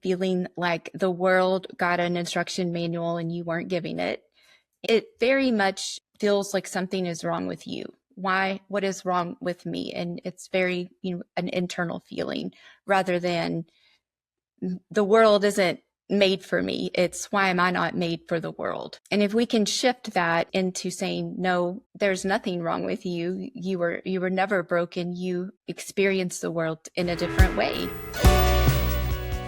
feeling like the world got an instruction manual and you weren't giving it, it very much feels like something is wrong with you. Why? What is wrong with me? And it's very, an internal feeling rather than the world isn't made for me. It's why am I not made for the world? And if we can shift that into saying, no, there's nothing wrong with you. You were never broken. You experience the world in a different way.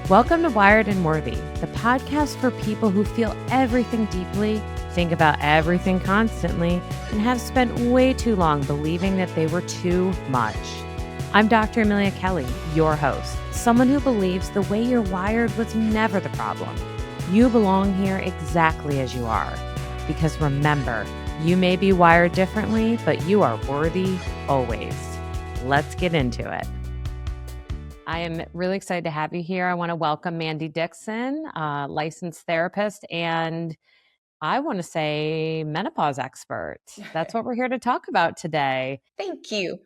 Welcome to Wired and Worthy, the podcast for people who feel everything deeply, think about everything constantly, and have spent way too long believing that they were too much. I'm Dr. Amelia Kelley, your host, someone who believes the way you're wired was never the problem. You belong here exactly as you are. Because remember, you may be wired differently, but you are worthy always. Let's get into it. I am really excited to have you here. I want to welcome Mandi Dixon, licensed therapist, and I want to say menopause expert. That's what we're here to talk about today. Thank you.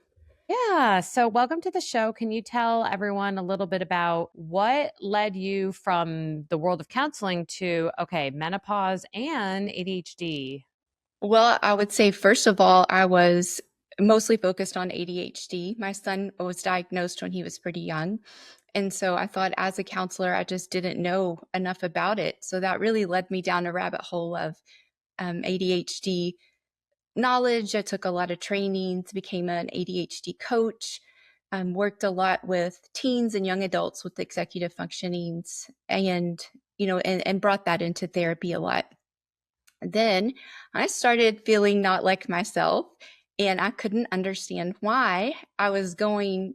Yeah. So welcome to the show. Can you tell everyone a little bit about what led you from the world of counseling to, menopause and ADHD? Well, I would say, first of all, I was mostly focused on ADHD. My son was diagnosed when he was pretty young. And so I thought as a counselor, I just didn't know enough about it. So that really led me down a rabbit hole of ADHD knowledge. I took a lot of trainings, became an ADHD coach, worked a lot with teens and young adults with executive functionings, and and brought that into therapy a lot. Then I started feeling not like myself, and I couldn't understand why. I was going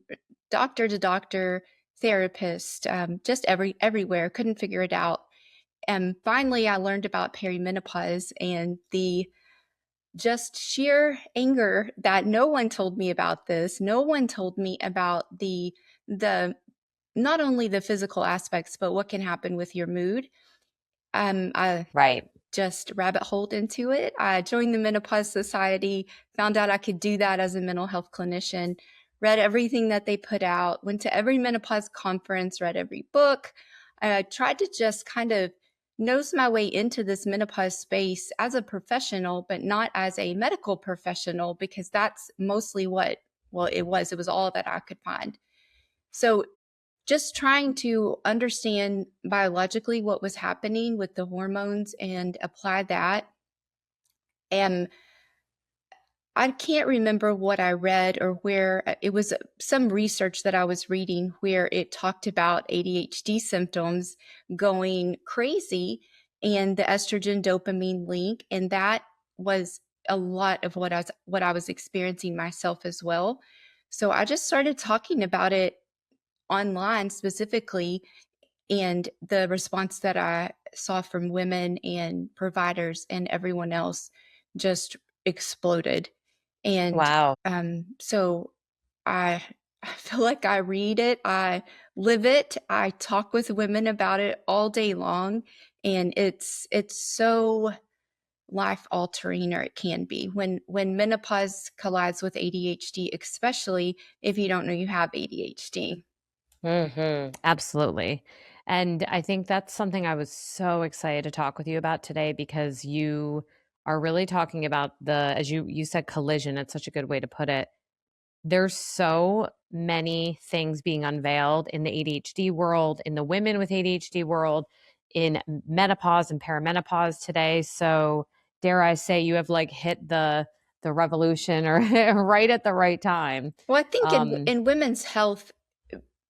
doctor to doctor, therapist, just everywhere, couldn't figure it out. And finally, I learned about perimenopause and the just sheer anger that no one told me about this. No one told me about the not only the physical aspects, but what can happen with your mood. I Right. just rabbit holed into it. I joined the Menopause Society, found out I could do that as a mental health clinician, read everything that they put out, went to every menopause conference, read every book. I tried to just kind of nose my way into this menopause space as a professional, but not as a medical professional, because that's mostly it was all that I could find. So just trying to understand biologically what was happening with the hormones and apply that. And I can't remember what I read or where it was, some research that I was reading where it talked about ADHD symptoms going crazy and the estrogen dopamine link. And that was a lot of what I was experiencing myself as well. So I just started talking about it online specifically, and the response that I saw from women and providers and everyone else just exploded. And Wow. so I feel like I read it, I live it, I talk with women about it all day long, and it's so life altering, or it can be when menopause collides with ADHD, especially if you don't know you have ADHD. Absolutely. And I think that's something I was so excited to talk with you about today, because you are really talking about as you said, collision. It's such a good way to put it. There's so many things being unveiled in the ADHD world, in the women with ADHD world, in menopause and perimenopause today. So dare I say, you have hit the revolution or right at the right time. Well, I think in women's health,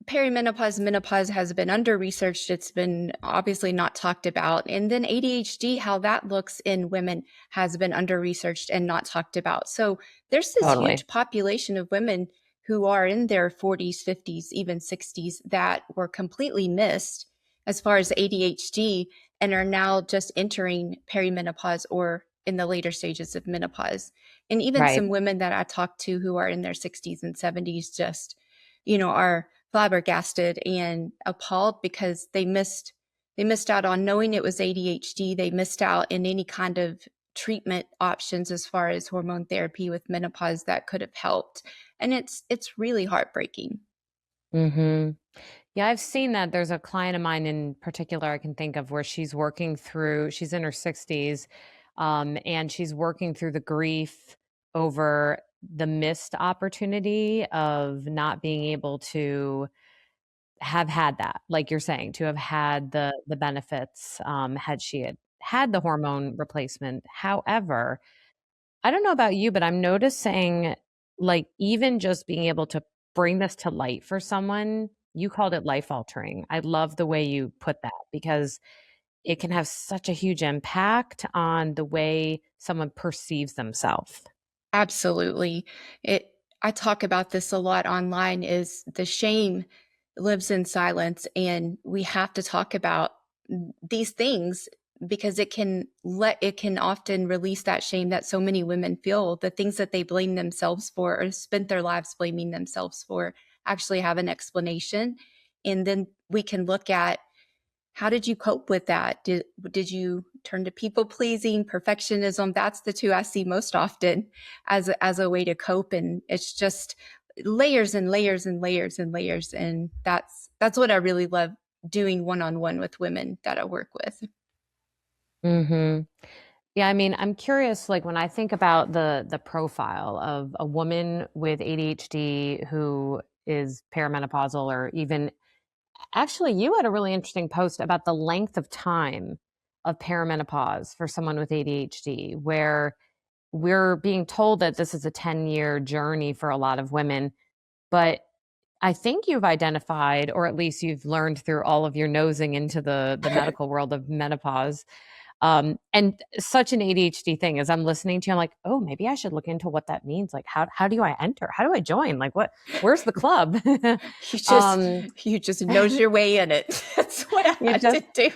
perimenopause, menopause has been under-researched. It's been obviously not talked about. And then ADHD, how that looks in women, has been under-researched and not talked about. So there's this Totally. huge population of women who are in their 40s, 50s, even 60s that were completely missed as far as ADHD and are now just entering perimenopause or in the later stages of menopause. And even Right. some women that I talked to who are in their 60s and 70s just, are flabbergasted and appalled because they missed out on knowing it was ADHD. They missed out in any kind of treatment options as far as hormone therapy with menopause that could have helped. And it's really heartbreaking. Yeah, I've seen that. There's a client of mine in particular I can think of where she's working through, she's in her 60s, and she's working through the grief over the missed opportunity of not being able to have had that, like you're saying, to have had the benefits, had she had the hormone replacement. However, I don't know about you, but I'm noticing, like, even just being able to bring this to light for someone, you called it life altering. I love the way you put that because it can have such a huge impact on the way someone perceives themselves. Absolutely. It I talk about this a lot online is the shame lives in silence, and we have to talk about these things because it can often release that shame that so many women feel. The things that they blame themselves for or spent their lives blaming themselves for actually have an explanation. And then we can look at, how did you cope with that? Did you turn to people pleasing, perfectionism? That's the two I see most often as a way to cope, and it's just layers and layers and layers and layers, and that's what I really love doing one on one with women that I work with. Hmm. Yeah, I mean, I'm curious, like when I think about the profile of a woman with ADHD who is perimenopausal or even actually you had a really interesting post about the length of time of perimenopause for someone with ADHD, where we're being told that this is a 10-year journey for a lot of women, but I think you've identified, or at least you've learned through all of your nosing into the medical world of menopause, and such an ADHD thing as I'm listening to you, I'm like, oh, maybe I should look into what that means. Like, how do I enter? How do I join? Like, where's the club? You just um, you just nose your way in it. That's what I you had to just, do.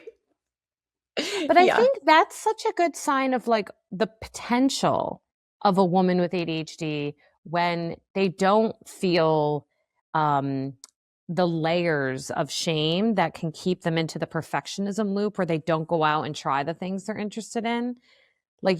but I Yeah. think that's such a good sign of like the potential of a woman with ADHD when they don't feel um, the layers of shame that can keep them into the perfectionism loop where they don't go out and try the things they're interested in. Like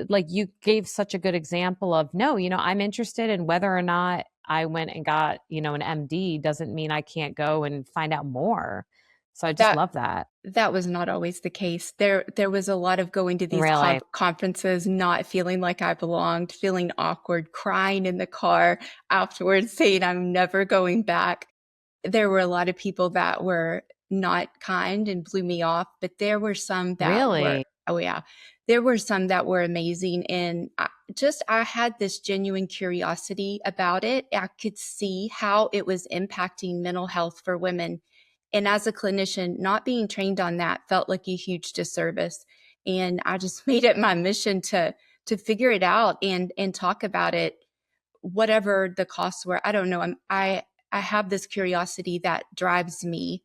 like you gave such a good example of no, I'm interested in whether or not I went and got, an MD doesn't mean I can't go and find out more. So I just That love that. that was not always the case. There was a lot of going to these Really. conferences, not feeling like I belonged, feeling awkward, crying in the car afterwards, saying I'm never going back. There were a lot of people that were not kind and blew me off, but there were some that were, Really? oh yeah, there were some that were amazing. And I had this genuine curiosity about it. I could see how it was impacting mental health for women. And as a clinician, not being trained on that felt like a huge disservice. And I just made it my mission to figure it out and talk about it, whatever the costs were. I don't know. I have this curiosity that drives me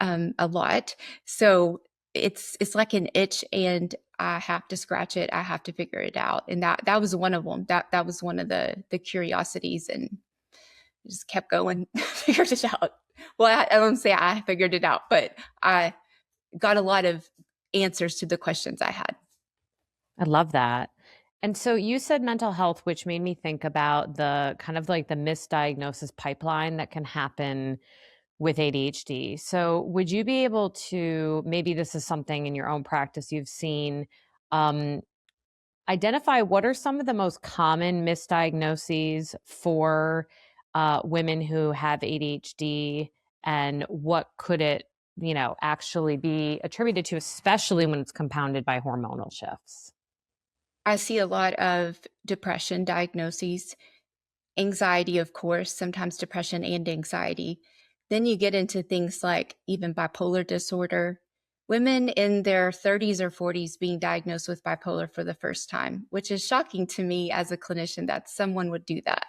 a lot. So it's like an itch, and I have to scratch it. I have to figure it out, and that was one of them. That was one of the curiosities, and just kept going, figured it out. Well, I don't say I figured it out, but I got a lot of answers to the questions I had. I love that. And so you said mental health, which made me think about the kind of like the misdiagnosis pipeline that can happen with ADHD. So would you be able to, maybe this is something in your own practice you've seen, um, identify what are some of the most common misdiagnoses for women who have ADHD and what could it, actually be attributed to, especially when it's compounded by hormonal shifts? I see a lot of depression diagnoses, anxiety, of course, sometimes depression and anxiety. Then you get into things like even bipolar disorder. Women in their 30s or 40s being diagnosed with bipolar for the first time, which is shocking to me as a clinician that someone would do that.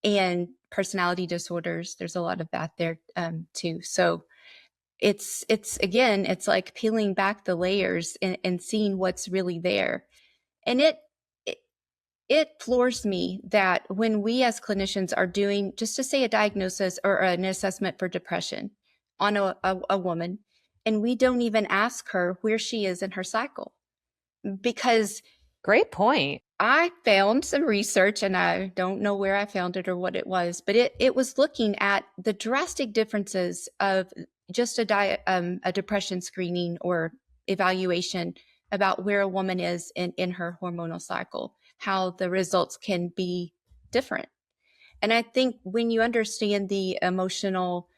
And personality disorders, there's a lot of that there too. So it's again, it's like peeling back the layers and seeing what's really there. And it it floors me that when we as clinicians are doing, just to say, a diagnosis or an assessment for depression on a woman, and we don't even ask her where she is in her cycle, because Great point. I found some research, and I don't know where I found it or what it was, but it was looking at the drastic differences of just a depression screening or evaluation about where a woman is in her hormonal cycle, how the results can be different. And I think when you understand the emotional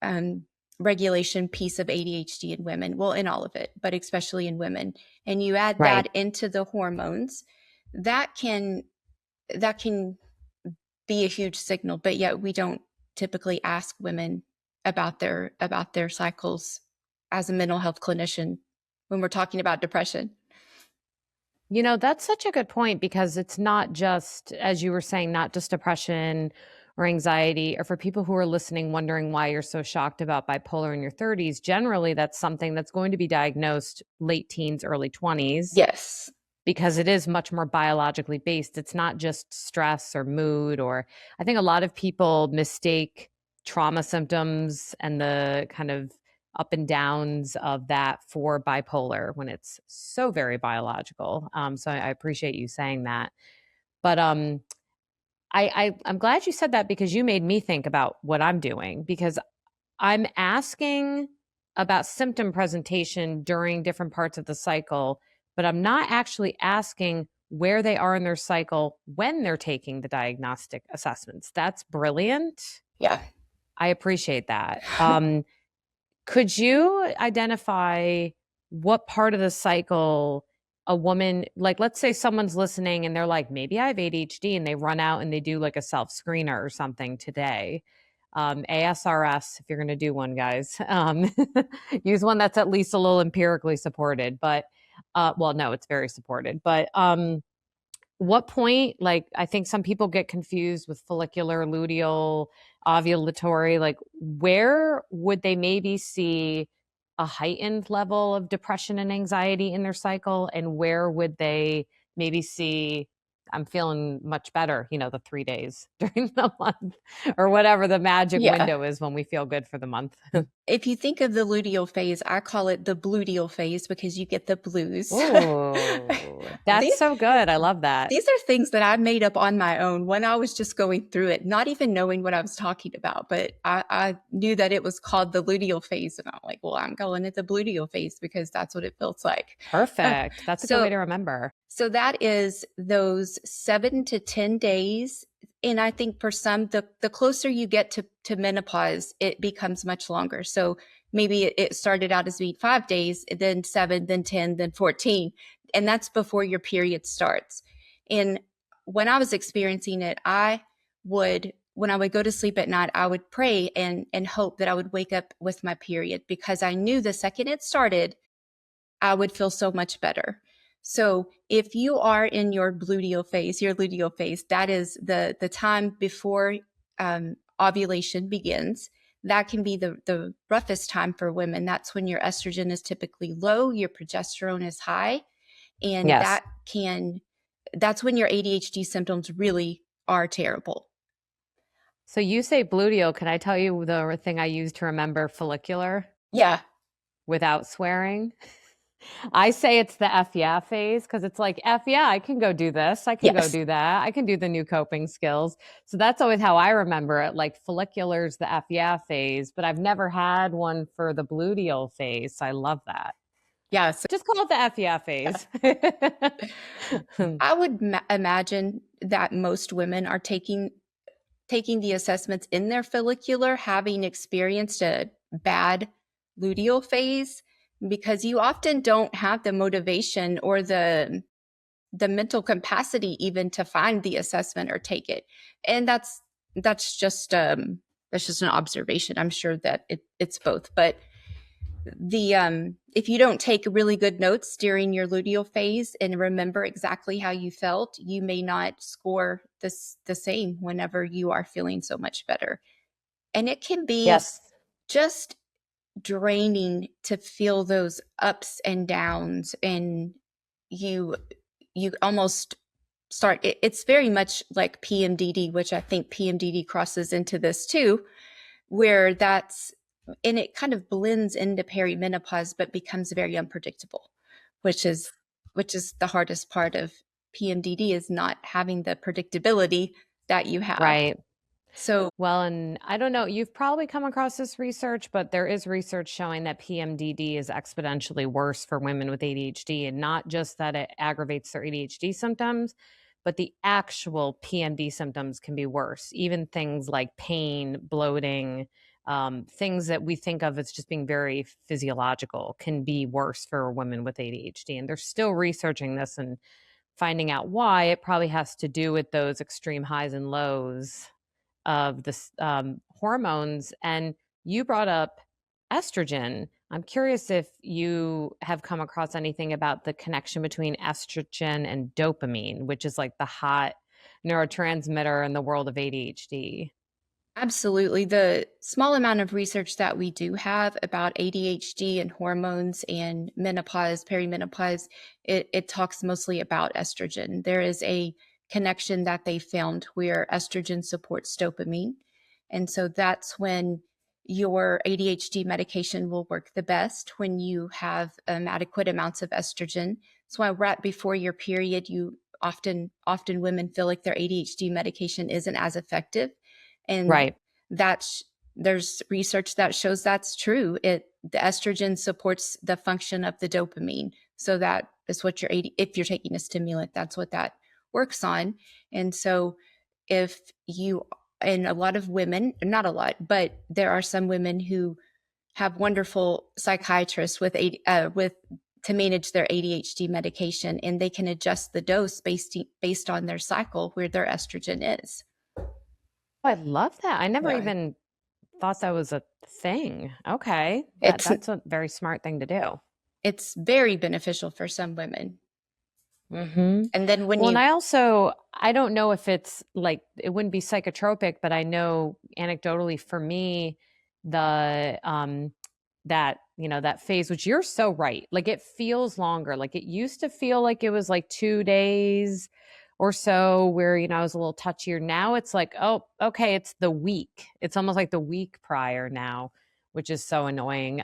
um, regulation piece of ADHD in women, well, in all of it, but especially in women, and you add Right. that into the hormones, that can that can be a huge signal. But yet we don't typically ask women about their cycles as a mental health clinician when we're talking about depression. You know, that's such a good point because it's not just, as you were saying, not just depression or anxiety, or for people who are listening wondering why you're so shocked about bipolar in your 30s. Generally, that's something that's going to be diagnosed late teens, early 20s, Yes. because it is much more biologically based. It's not just stress or mood, or I think a lot of people mistake trauma symptoms and the kind of up and downs of that for bipolar when it's so very biological. So I appreciate you saying that. But I'm glad you said that because you made me think about what I'm doing, because I'm asking about symptom presentation during different parts of the cycle, but I'm not actually asking where they are in their cycle when they're taking the diagnostic assessments. That's brilliant. Yeah. I appreciate that. Could you identify what part of the cycle a woman, like, let's say someone's listening and they're like, maybe I have ADHD, and they run out and they do like a self screener or something today? ASRS, if you're going to do one, guys, use one that's at least a little empirically supported. But, well, no, it's very supported. But what point, like, I think some people get confused with follicular, luteal, ovulatory, like, where would they maybe see a heightened level of depression and anxiety in their cycle? And where would they maybe see, I'm feeling much better, the 3 days during the month, or whatever the magic Yeah. window is when we feel good for the month? If you think of the luteal phase, I call it the Bluteal Phase because you get the blues. Oh, that's these, so good. I love that. these are things that I made up on my own when I was just going through it, not even knowing what I was talking about. But I knew that it was called the luteal phase. And I'm like, well, I'm calling it the Bluteal Phase because that's what it feels like. Perfect. That's a good So way to remember. So that is those 7 to 10 days. And I think for some, the closer you get to menopause, it becomes much longer. So maybe it started out as being 5 days, then 7, then 10, then 14. And that's before your period starts. And when I was experiencing it, when I would go to sleep at night, I would pray and hope that I would wake up with my period, because I knew the second it started, I would feel so much better. So if you are in your luteal phase, that is the time before ovulation begins. That can be the roughest time for women. That's when your estrogen is typically low, your progesterone is high, and Yes. that's when your ADHD symptoms really are terrible. So you say gluteal. Can I tell you the thing I use to remember follicular Yeah. without swearing? I say it's the F yeah phase, because it's like, F yeah, I can go do this. I can go Yes. do that. I can do the new coping skills. So that's always how I remember it. Like, follicular's the F yeah phase, but I've never had one for the gluteal phase. So I love that. Yeah. So Just call it the F yeah phase. I would imagine that most women are taking the assessments in their follicular, having experienced a bad luteal phase, because you often don't have the motivation or the mental capacity even to find the assessment or take it. And that's just that's just an observation. I'm sure that it's both, but the if you don't take really good notes during your luteal phase and remember exactly how you felt, you may not score the same whenever you are feeling so much better. And it can be Yes. just draining to feel those ups and downs, and you you almost it's very much like PMDD, which I think PMDD crosses into this too, where that's and it kind of blends into perimenopause but becomes very unpredictable, which is which is the hardest part of PMDD is not having the predictability that you have. Right. So Well, and I don't know, you've probably come across this research, but there is research showing that PMDD is exponentially worse for women with ADHD, and not just that it aggravates their ADHD symptoms, but the actual PMD symptoms can be worse. Even things like pain, bloating, things that we think of as just being very physiological can be worse for women with ADHD. And they're still researching this and finding out why. It probably has to do with those extreme highs and lows of the hormones. And you brought up estrogen. I'm curious if you have come across anything about the connection between estrogen and dopamine, which is like the hot neurotransmitter in the world of ADHD. absolutely. The small amount of research that we do have about ADHD and hormones and menopause, perimenopause, it talks mostly about estrogen. There is a connection that they found where estrogen supports dopamine. And so that's when your ADHD medication will work the best, when you have adequate amounts of estrogen. So right before your period, you often women feel like their ADHD medication isn't as effective, and Right. that's there's research that shows that's true. The estrogen supports the function of the dopamine, so that is what if you're taking a stimulant, that's what that works on. And so if you and a lot of women, not a lot, but there are some women who have wonderful psychiatrists with to manage their ADHD medication, and they can adjust the dose based on their cycle where their estrogen is. I love that. I never Yeah. even thought that was a thing. Okay. It's That's a very smart thing to do. it's very beneficial for some women. Hmm. And then when Well, and you I don't know if it's like, it wouldn't be psychotropic, but I know anecdotally for me, that phase, which you're so right. Like it feels longer. Like it used to feel like it was like 2 days or so where, I was a little touchier. Now it's like, oh, okay, it's the week. It's almost like the week prior now, which is so annoying.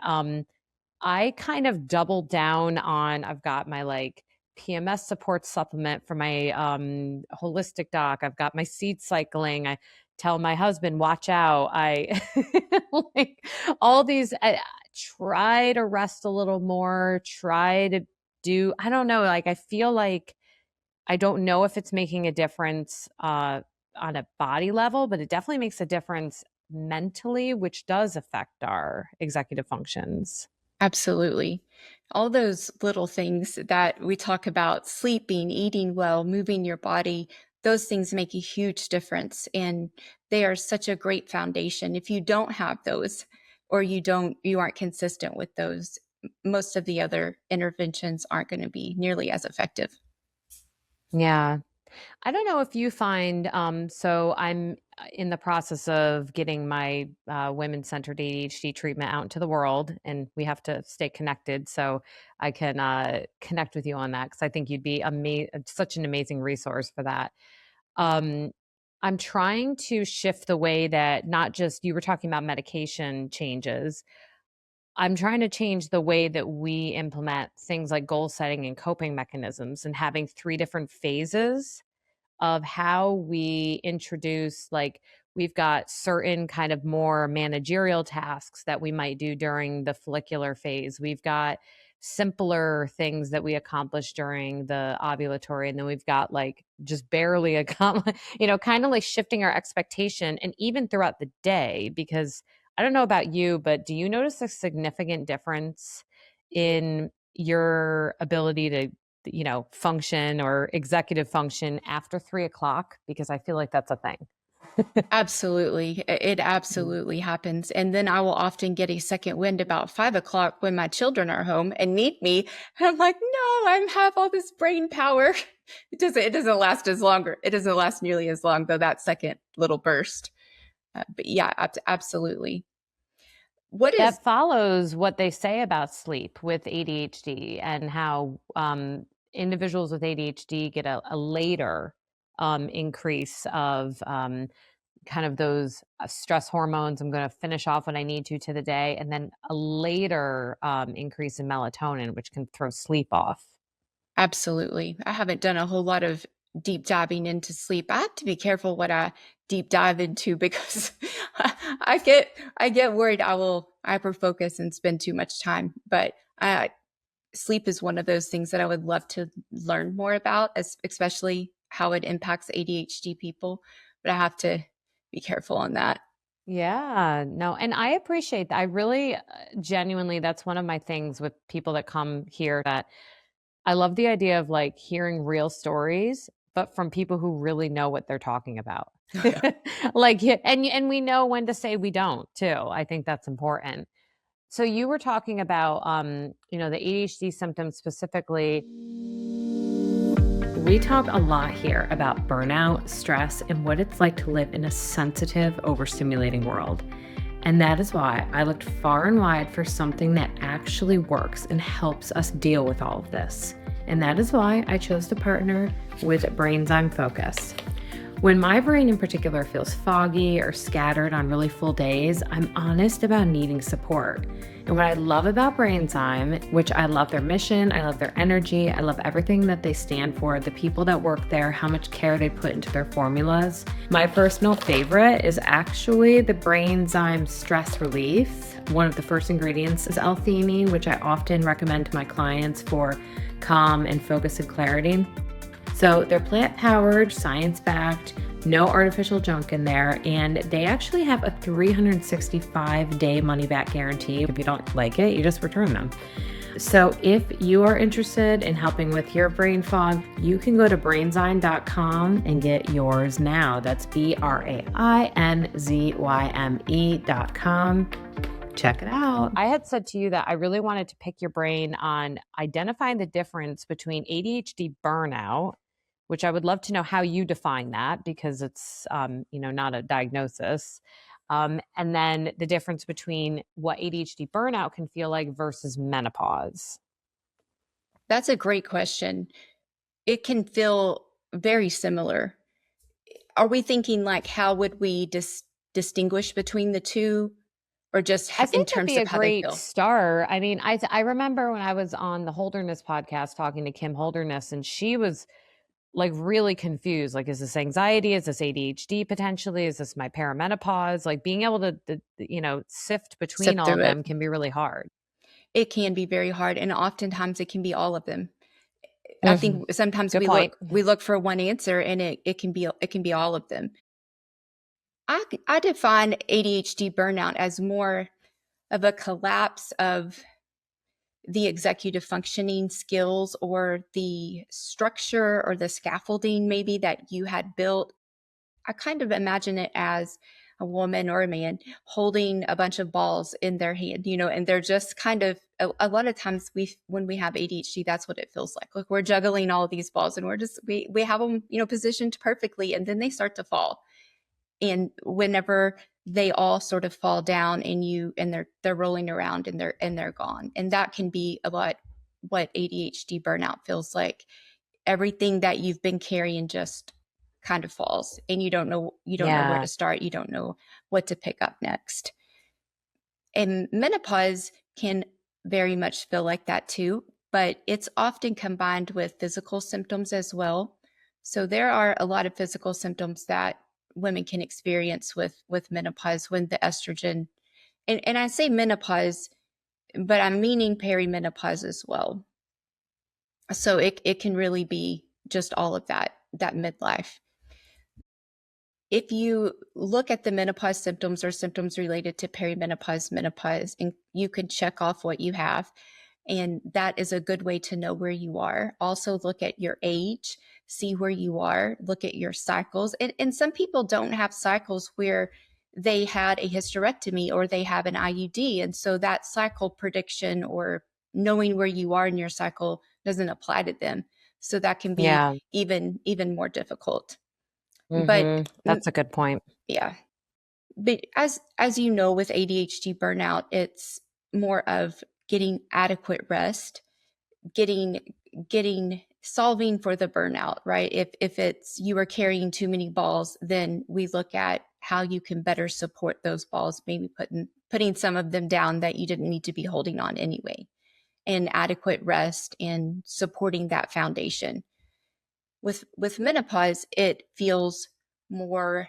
I kind of doubled down on, I've got my like PMS support supplement for my holistic doc. I've got my seed cycling. I tell my husband, watch out. I like all these, I try to rest a little more, try to do, I don't know, like I feel like I don't know if it's making a difference on a body level, but it definitely makes a difference mentally, which does affect our executive functions. Absolutely. All those little things that we talk about, sleeping, eating well, moving your body, those things make a huge difference. And they are such a great foundation. If you don't have those, or you aren't consistent with those, most of the other interventions aren't going to be nearly as effective. Yeah. I don't know if you find, so I'm in the process of getting my women centered ADHD treatment out into the world, and we have to stay connected so I can connect with you on that because I think you'd be such an amazing resource for that. Um, I'm trying to shift the way that not just you were talking about medication changes. I'm trying to change the way that we implement things like goal setting and coping mechanisms and having three different phases of how we introduce, like we've got certain kind of more managerial tasks that we might do during the follicular phase. We've got simpler things that we accomplish during the ovulatory, and then we've got like just barely accomplish, kind of like shifting our expectation and even throughout the day. Because I don't know about you, but do you notice a significant difference in your ability to function or executive function after 3 o'clock? Because I feel like that's a thing. Absolutely. It absolutely happens. And then I will often get a second wind about 5 o'clock when my children are home and need me. And I'm like, no, I have all this brain power. It doesn't last as longer. It doesn't last nearly as long though, that second little burst. But yeah, absolutely. What is That follows what they say about sleep with ADHD and how individuals with ADHD get a later increase of kind of those stress hormones. I'm going to finish off what I need to the day, and then a later increase in melatonin, which can throw sleep off. Absolutely. I haven't done a whole lot of deep diving into sleep. I have to be careful what I deep dive into because I get worried I will hyper focus and spend too much time. But sleep is one of those things that I would love to learn more about, especially how it impacts ADHD people. But I have to be careful on that. Yeah, no, and I appreciate that. I really genuinely, that's one of my things with people that come here, that I love the idea of like hearing real stories, but from people who really know what they're talking about. Yeah. Like, yeah, and we know when to say we don't too. I think that's important. So you were talking about, the ADHD symptoms specifically. We talk a lot here about burnout, stress, and what it's like to live in a sensitive, overstimulating world. And that is why I looked far and wide for something that actually works and helps us deal with all of this. And that is why I chose to partner with Brainzyme Focus. When my brain in particular feels foggy or scattered on really full days, I'm honest about needing support. And what I love about Brainzyme, which I love their mission, I love their energy, I love everything that they stand for, the people that work there, how much care they put into their formulas. My personal favorite is actually the Brainzyme Stress Relief. One of the first ingredients is L-theanine, which I often recommend to my clients for calm and focus and clarity. So they're plant-powered, science-backed, no artificial junk in there, and they actually have a 365-day money-back guarantee. If you don't like it, you just return them. So if you are interested in helping with your brain fog, you can go to brainzyme.com and get yours now. That's BRAINZYME.com. Check it out. I had said to you that I really wanted to pick your brain on identifying the difference between ADHD burnout, which I would love to know how you define that, because it's, not a diagnosis. And then the difference between what ADHD burnout can feel like versus menopause. That's a great question. It can feel very similar. Are we thinking like how would we distinguish between the two, or just I in think that'd terms be of a how they great feel? start. I mean, I remember when I was on the Holderness podcast talking to Kim Holderness, and she was like really confused. Like, is this anxiety? Is this ADHD potentially? Is this my perimenopause? Like being able to sift between Sift all through of it. them can be really hard. It can be very hard, and oftentimes it can be all of them. I Mhm. think sometimes Good point. we look for one answer, and it can be all of them. I define ADHD burnout as more of a collapse of the executive functioning skills, or the structure or the scaffolding maybe that you had built. I kind of imagine it as a woman or a man holding a bunch of balls in their hand, and they're just kind of a lot of times when we have ADHD, that's what it feels like. Like we're juggling all these balls, and we have them, positioned perfectly, and then they start to fall. And whenever they all sort of fall down, and they're rolling around, and they're gone. And that can be a lot what ADHD burnout feels like. Everything that you've been carrying just kind of falls, and you don't know where Yeah. to start. You don't know what to pick up next. And menopause can very much feel like that too, but it's often combined with physical symptoms as well. So there are a lot of physical symptoms that women can experience with menopause, when the estrogen, and I say menopause, but I'm meaning perimenopause as well. So it can really be just all of that midlife. If you look at the menopause symptoms or symptoms related to perimenopause, menopause, and you can check off what you have, and that is a good way to know where you are. Also look at your age, see where you are, look at your cycles. And some people don't have cycles where they had a hysterectomy or they have an IUD. And so that cycle prediction, or knowing where you are in your cycle, doesn't apply to them. So that can be Yeah. even more difficult. But That's a good point. yeah, but as you know, with ADHD burnout, it's more of getting adequate rest, getting solving for the burnout, right? If it's you are carrying too many balls, then we look at how you can better support those balls, maybe putting some of them down that you didn't need to be holding on anyway. and adequate rest and supporting that foundation. With menopause, it feels more,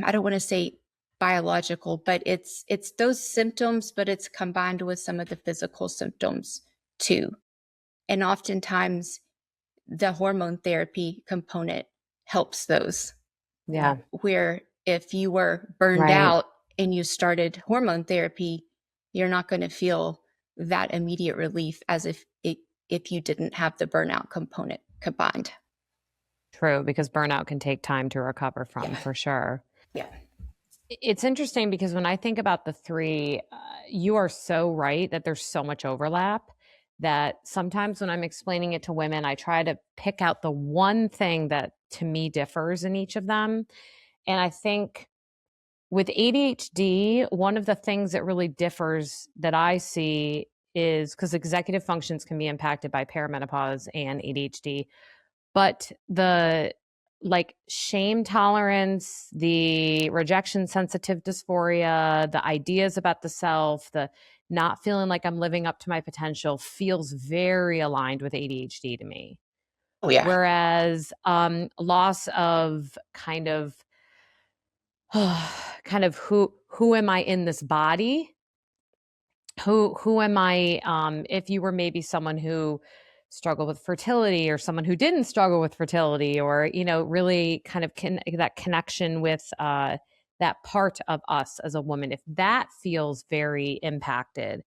I don't want to say biological, but it's those symptoms, but it's combined with some of the physical symptoms too. And oftentimes the hormone therapy component helps those. Yeah. Where if you were burned Right. out and you started hormone therapy, you're not going to feel that immediate relief as if you didn't have the burnout component combined. True, because burnout can take time to recover from, Yeah. for sure. Yeah. It's interesting because when I think about the three, you are so right that there's so much overlap that sometimes when I'm explaining it to women, I try to pick out the one thing that to me differs in each of them. And I think with ADHD, one of the things that really differs that I see is because executive functions can be impacted by perimenopause and ADHD, but the like shame tolerance, the rejection sensitive dysphoria, the ideas about the self, the not feeling like I'm living up to my potential feels very aligned with ADHD to me. Oh yeah. Whereas loss of kind of who am I in this body? Who am I? If you were maybe someone who struggled with fertility, or someone who didn't struggle with fertility, or really kind of that connection with that part of us as a woman, if that feels very impacted,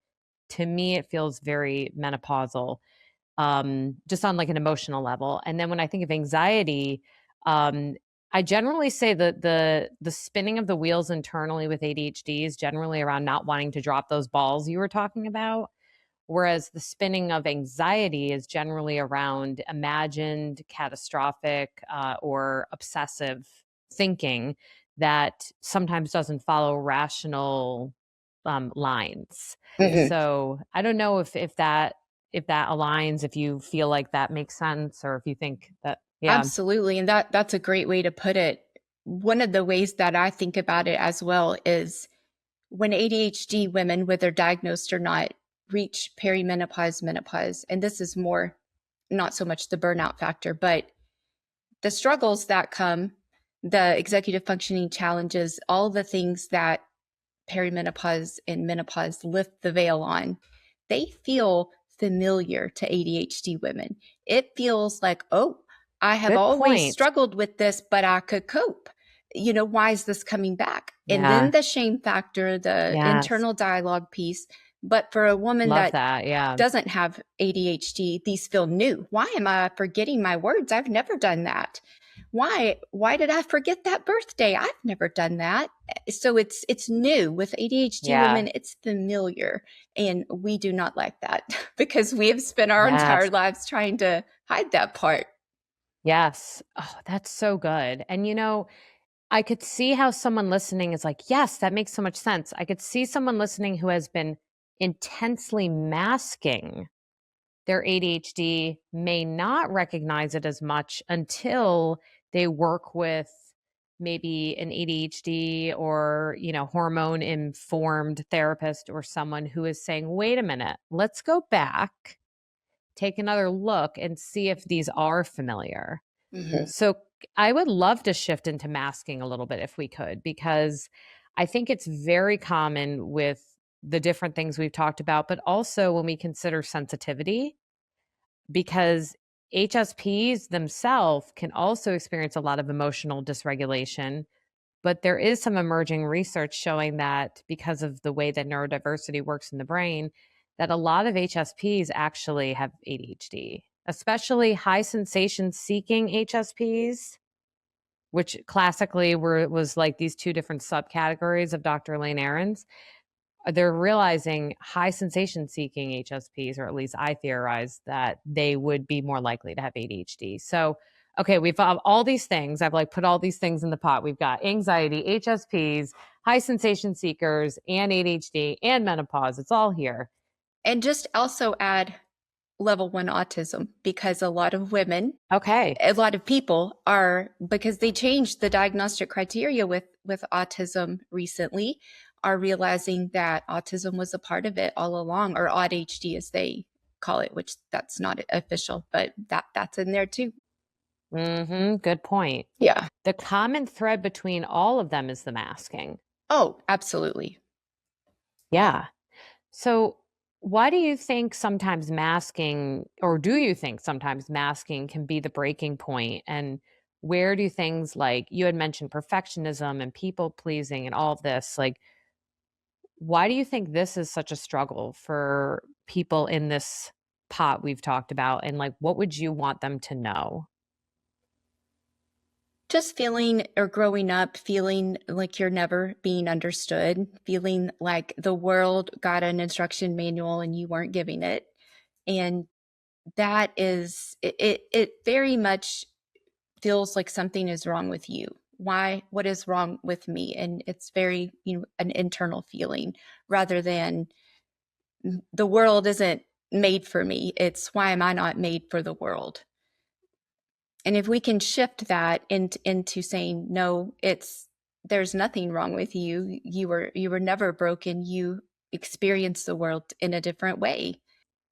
to me it feels very menopausal, just on like an emotional level. And then when I think of anxiety, um, I generally say that the spinning of the wheels internally with ADHD is generally around not wanting to drop those balls you were talking about. Whereas the spinning of anxiety is generally around imagined, catastrophic, or obsessive thinking that sometimes doesn't follow rational lines. Mm-hmm. So I don't know if that aligns, if you feel like that makes sense, or if you think that, yeah. Absolutely. And that's a great way to put it. One of the ways that I think about it as well is when ADHD women, whether diagnosed or not, reach perimenopause, menopause, and this is more not so much the burnout factor, but the struggles that come, the executive functioning challenges, all the things that perimenopause and menopause lift the veil on, they feel familiar to ADHD women. It feels like, oh, I have Good always point. struggled with this, but I could cope. Why is this coming back? And then Yeah. the shame factor, the Yes. internal dialogue piece. But for a woman Love that that. Yeah. doesn't have ADHD, these feel new. Why am I forgetting my words? I've never done that. Why did I forget that birthday? I've never done that. So it's new. With ADHD Yeah. women, it's familiar, and we do not like that because we have spent our Yes. entire lives trying to hide that part. Yes. Oh, that's so good. And I could see how someone listening is like, yes, that makes so much sense. I could see someone listening who has been intensely masking their ADHD may not recognize it as much until they work with maybe an ADHD or, hormone informed therapist, or someone who is saying, wait a minute, let's go back, take another look and see if these are familiar. Mm-hmm. So I would love to shift into masking a little bit if we could, because I think it's very common with the different things we've talked about, but also when we consider sensitivity, because HSPs themselves can also experience a lot of emotional dysregulation. But there is some emerging research showing that because of the way that neurodiversity works in the brain, that a lot of HSPs actually have ADHD, especially high sensation seeking HSPs, which classically was like these two different subcategories of Dr. Elaine Aron's. They're realizing high sensation seeking HSPs, or at least I theorize that they would be more likely to have ADHD. So, okay, we've all these things. I've like put all these things in the pot. We've got anxiety, HSPs, high sensation seekers, and ADHD, and menopause. It's all here. And just also add level 1 autism, because a lot of women, Okay. a lot of people are, because they changed the diagnostic criteria with autism recently, are realizing that autism was a part of it all along, or ADHD as they call it, which that's not official, but that's in there too. Good point. Yeah. The common thread between all of them is the masking. Oh, absolutely. Yeah. So why do you think sometimes masking, or do you think sometimes masking can be the breaking point? And where do things like you had mentioned perfectionism and people pleasing and all of this, like, why do you think this is such a struggle for people in this pot we've talked about? And like, what would you want them to know? Just feeling, or growing up feeling like you're never being understood, feeling like the world got an instruction manual and you weren't giving it. And that is, it very much feels like something is wrong with you. Why? What is wrong with me? And it's very, an internal feeling rather than the world isn't made for me. It's why am I not made for the world? And if we can shift that into saying, no, there's nothing wrong with you. You were never broken. You experience the world in a different way.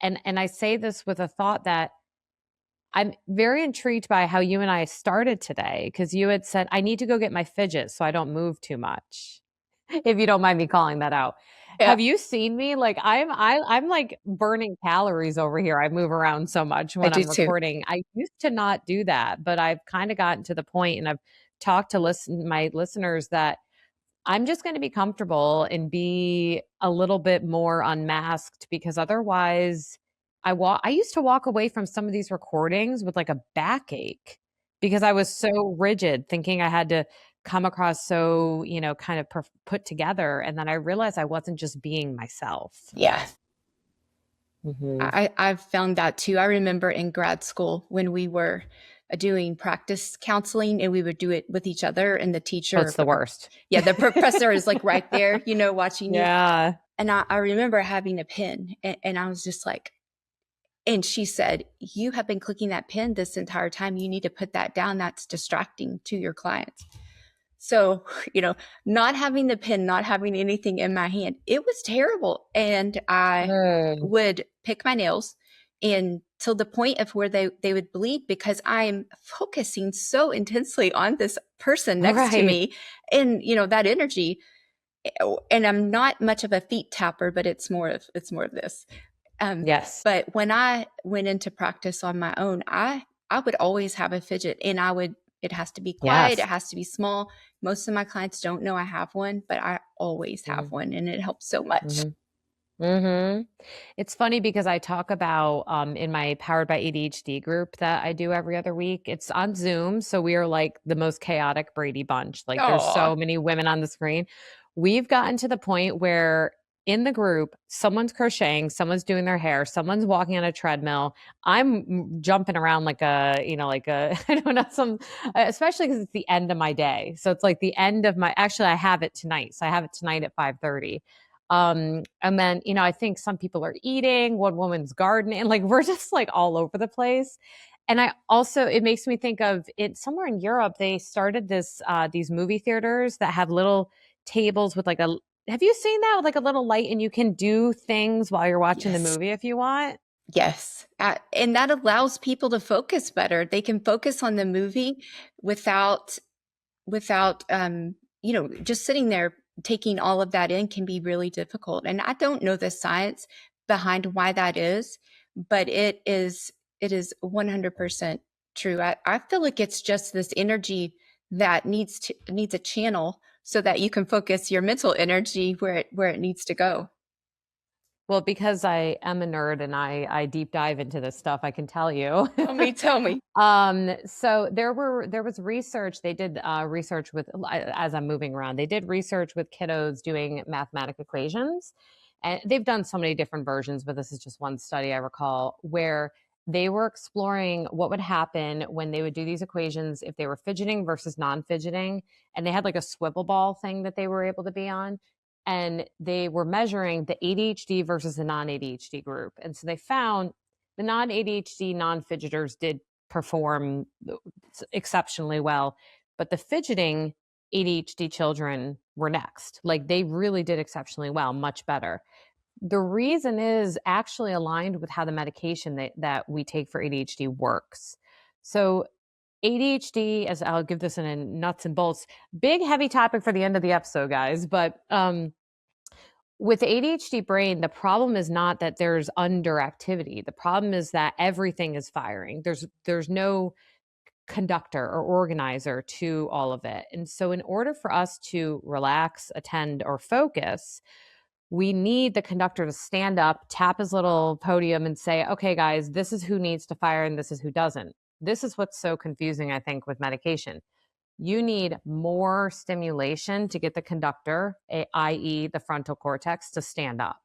And I say this with a thought that I'm very intrigued by how you and I started today, because you had said, I need to go get my fidget so I don't move too much. If you don't mind me calling that out. Yeah, Have you seen me? Like I'm like burning calories over here. I move around so much I when do I'm too. recording. I used to not do that, but I've kind of gotten to the point, and I've talked to my listeners that I'm just going to be comfortable and be a little bit more unmasked, because otherwise I used to walk away from some of these recordings with like a backache because I was so rigid, thinking I had to come across so, kind of put together. And then I realized I wasn't just being myself. Yeah. Mm-hmm. I've found that too. I remember in grad school when we were doing practice counseling and we would do it with each other, and the Oh, teacher, it's the worst. yeah, the professor is like right there, watching you. Yeah. And I remember having a pen, and I was just like, and she said, you have been clicking that pen this entire time. You need to put that down. That's distracting to your clients. So, not having the pen, not having anything in my hand, it was terrible. And I Mm. would pick my nails until the point of where they would bleed, because I'm focusing so intensely on this person next to Right. me, and that energy. And I'm not much of a feet tapper, but it's more of this. Yes. But when I went into practice on my own, I would always have a fidget, and it has to be quiet, Yes. it has to be small. Most of my clients don't know I have one, but I always have Mm-hmm. one, and it helps so much. Mm-hmm. It's funny because I talk about in my Powered by ADHD group that I do every other week. It's on Zoom, so we are like the most chaotic Brady bunch. Like there's Oh, so many women on the screen. We've gotten to the point where in the group, someone's crocheting, someone's doing their hair, someone's walking on a treadmill. I'm jumping around like I don't know, especially because it's the end of my day. So it's like the end of actually I have it tonight. So I have it tonight at 5:30. And then, I think some people are eating, one woman's gardening, like we're just like all over the place. And it makes me think of it somewhere in Europe, they started these movie theaters that have little tables with have you seen that with like a little light, and you can do things while you're watching the yes. movie if you want? Yes. And that allows people to focus better. They can focus on the movie without just sitting there taking all of that in can be really difficult. And I don't know the science behind why that is, but it is 100% true. I feel like it's just this energy that needs a channel so that you can focus your mental energy where it needs to go. Well, because I am a nerd and I deep dive into this stuff, I can tell you. Tell me. So there was research. They did research with, as I'm moving around, they did research with kiddos doing mathematical equations. And they've done so many different versions, but this is just one study I recall where they were exploring what would happen when they would do these equations if they were fidgeting versus non-fidgeting. And they had like a swivel ball thing that they were able to be on, and they were measuring the ADHD versus the non-ADHD group. And so they found the non-ADHD non-fidgeters did perform exceptionally well, but the fidgeting ADHD children were next. Like they really did exceptionally well, much better. The reason is actually aligned with how the medication that we take for ADHD works. So ADHD, as I'll give this in a nuts and bolts, big heavy topic for the end of the episode, guys. But with the ADHD brain, the problem is not that there's underactivity. The problem is that everything is firing. There's no conductor or organizer to all of it. And so in order for us to relax, attend, or focus, we need the conductor to stand up, tap his little podium and say, okay, guys, this is who needs to fire and this is who doesn't. This is what's so confusing, I think, with medication. You need more stimulation to get the conductor, i.e. the frontal cortex, to stand up.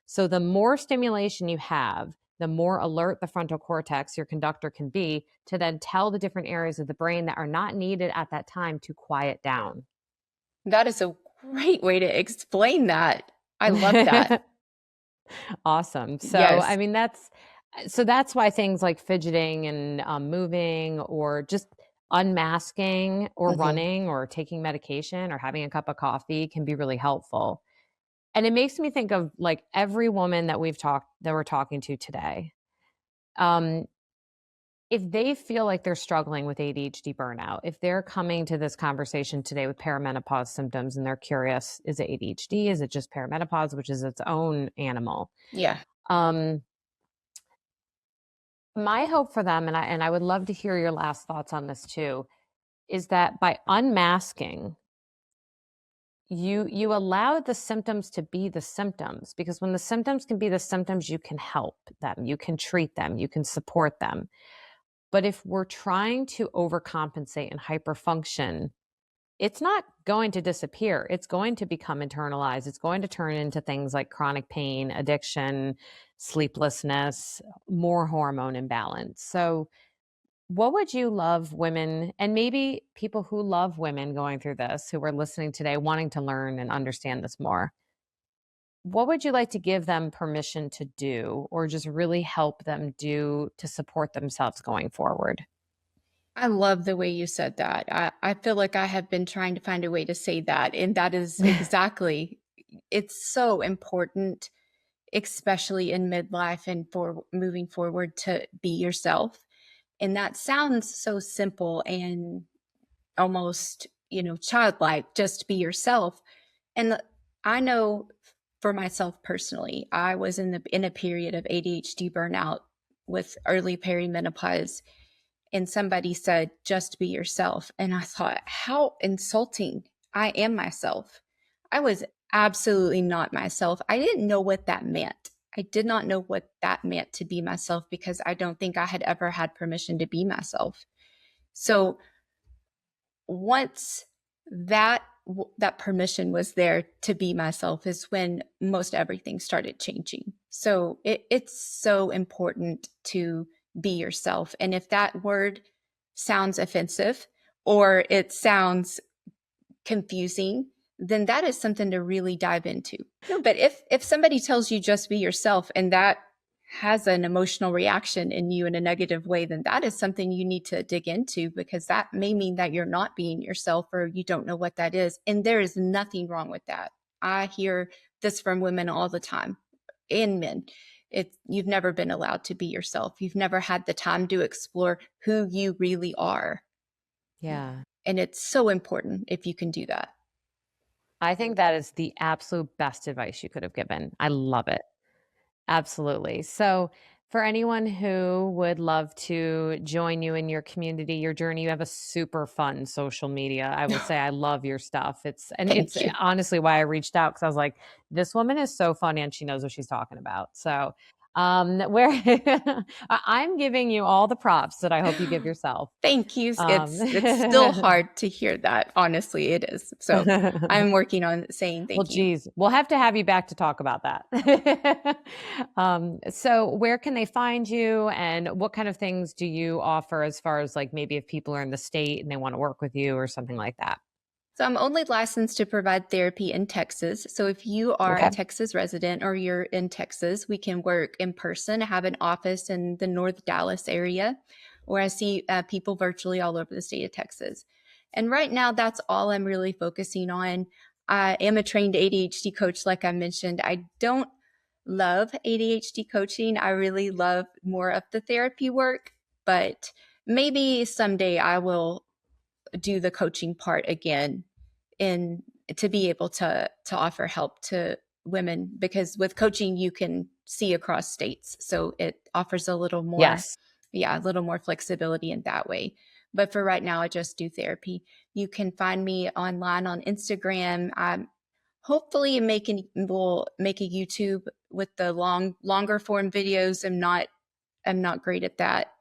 So the more stimulation you have, the more alert the frontal cortex, your conductor, can be to then tell the different areas of the brain that are not needed at that time to quiet down. That is a great way to explain that. I love that. Awesome. So, Yes. I mean, that's why things like fidgeting and moving or just unmasking or running or taking medication or having a cup of coffee can be really helpful. And it makes me think of like every woman that we're talking to today. If they feel like they're struggling with ADHD burnout, if they're coming to this conversation today with perimenopause symptoms and they're curious, is it ADHD? Is it just perimenopause, which is its own animal? Yeah. My hope for them, and I would love to hear your last thoughts on this too, is that by unmasking, you allow the symptoms to be the symptoms, because when the symptoms can be the symptoms, you can help them, you can treat them, you can support them. But if we're trying to overcompensate and hyperfunction, it's not going to disappear. It's going to become internalized. It's going to turn into things like chronic pain, addiction, sleeplessness, more hormone imbalance. So what would you love women, and maybe people who love women going through this, who are listening today, wanting to learn and understand this more, what would you like to give them permission to do, or just really help them do to support themselves going forward? I love the way you said that. I feel like I have been trying to find a way to say that. And that is exactly, it's so important, especially in midlife and for moving forward, to be yourself. And that sounds so simple and almost, childlike, just be yourself. And I know for myself personally, I was in a period of ADHD burnout with early perimenopause, and somebody said, just be yourself. And I thought, how insulting. I am myself. I was absolutely not myself. I didn't know what that meant. I did not know what that meant to be myself, because I don't think I had ever had permission to be myself. So once that permission was there to be myself is when most everything started changing. So it's so important to be yourself. And if that word sounds offensive or it sounds confusing, then that is something to really dive into. No, but if somebody tells you just be yourself and that has an emotional reaction in you in a negative way, then that is something you need to dig into, because that may mean that you're not being yourself or you don't know what that is. And there is nothing wrong with that. I hear this from women all the time, and men. You've never been allowed to be yourself. You've never had the time to explore who you really are. Yeah. And it's so important if you can do that. I think that is the absolute best advice you could have given. I love it. Absolutely. So, for anyone who would love to join you in your community, your journey, you have a super fun social media. I will say I love your stuff. It's Thank you. honestly why I reached out, because I was like, this woman is so funny and she knows what she's talking about. So, where I'm giving you all the props that I hope you give yourself. Thank you. It's still hard to hear that. Honestly, it is. So I'm working on saying thank you. Geez, we'll have to have you back to talk about that. So where can they find you, and what kind of things do you offer, as far as like maybe if people are in the state and they want to work with you or something like that? So I'm only licensed to provide therapy in Texas. So if you are Okay. a Texas resident or you're in Texas, we can work in person. I have an office in the North Dallas area where I see people virtually all over the state of Texas. And right now, that's all I'm really focusing on. I am a trained ADHD coach, like I mentioned. I don't love ADHD coaching. I really love more of the therapy work, but maybe someday I will do the coaching part again and to be able to offer help to women, because with coaching you can see across states, so it offers a little more, Yes. a little more flexibility in that way. But for right now, I just do therapy. You can find me online on Instagram. I'm hopefully will make a YouTube with the longer form videos. I'm not great at that,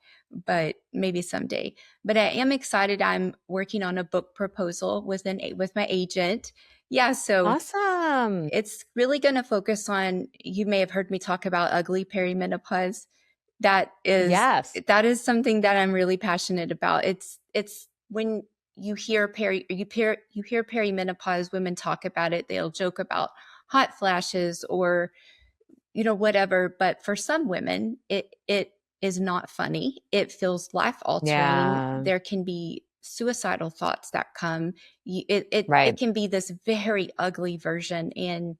but maybe someday. But I am excited. I'm working on a book proposal with my agent. Yeah, so Awesome. it's really going to focus on, you may have heard me talk about ugly perimenopause. Yes. That is something that I'm really passionate about. It's when you hear perimenopause, women talk about it, they'll joke about hot flashes or whatever. But for some women, it is not funny. It feels life altering. Yeah. There can be suicidal thoughts that come. It Right. can be this very ugly version, and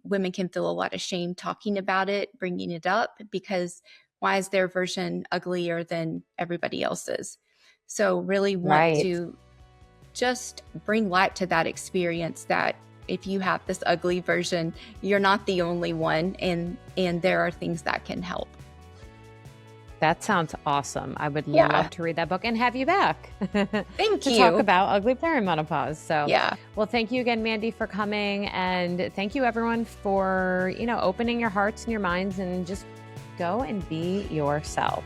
women can feel a lot of shame talking about it, bringing it up, because why is their version uglier than everybody else's? So really want Right. to just bring light to that experience, that if you have this ugly version, you're not the only one, and there are things that can help. That sounds awesome. I would Yeah. love to read that book and have you back. Thank to you. talk about ugly perimenopause. So, Yeah. well, thank you again, Mandi, for coming. And thank you, everyone, for, opening your hearts and your minds, and just go and be yourself.